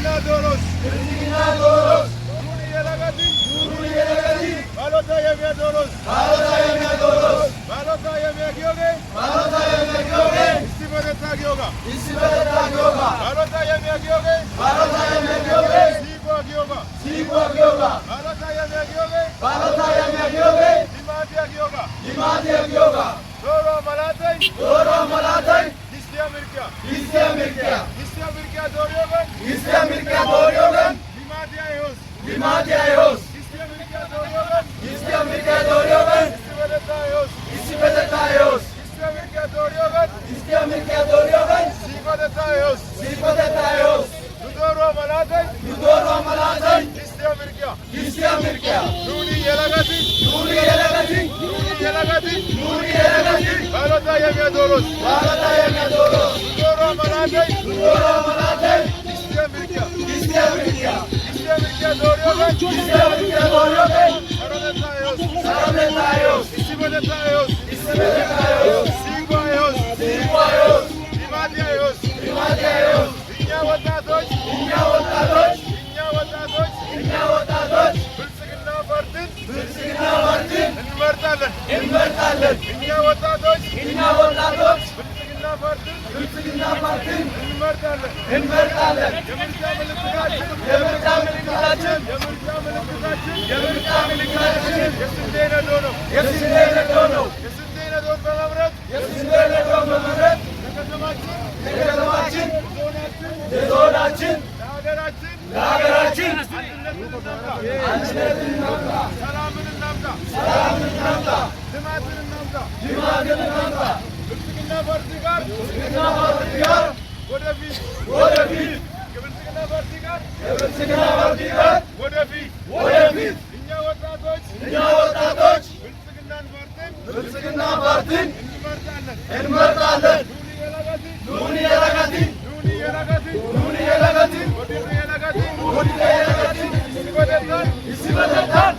Doros. Nuri Yelagati. Balota Yemia Doros. Balota Yemia Gyoge. Istifadeta Gyoga. Balota Yemia Gyoge. Sigwa Gyoga. Balota Yemia Gyoge. Dimatia Gyoga. Doro Malatay. Distia Mirkia Doryogan. Dimatia Eos. Distia Mirkia Doryogan. Isibedeta Eos. Distia Mirkia Doryogan. Sigwadeta Eos. Doro Malatay. Distia Mirkia. Nuri Yelagati. Balota Yemia Doros. Doro Malatay. Distia Mirkia Doryogan. Saradeta Eos. Isibedeta Eos. Sigwa Eos. Dimatia Eos. Vinya Watadoch. Bilsigina Martin. Enmertalen. Vinya Watadoch. Bilsigina Martin. Enmertalen. Yemirca Milikaችን የስንዴ ነዶን በመምረጥ ለከተማችን ለዞናችን ለሀገራችን አንድነትን እናምጣ፣ ሰላምን እናምጣ፣ ልማትን እናምጣ። ብልጽግና ፓርቲ ጋር ወደፊት ከብልጽግና ፓርቲ ጋር ወደፊት እኛ ወጣቶች ብልጽግና ፓርቲን እንመርጣለን። ኑኒ የለገቲ ይስበደታል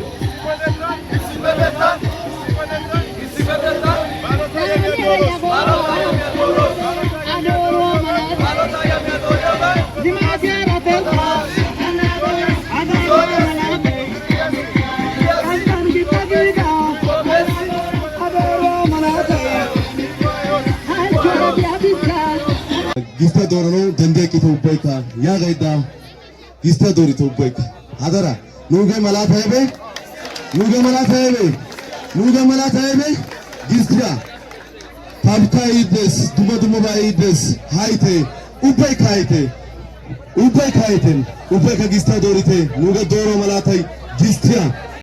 Gista Dorano, Dendeki to Boyka, Yagaida, Gista Dori to Boyka, Hadara, Nuga Malatebe, Gistra, Pabka Ides, Dumadumaba Ides, Haite, Upekaiten, Upeka Gista Dorite, Nuga Doro Malatai, Gistra.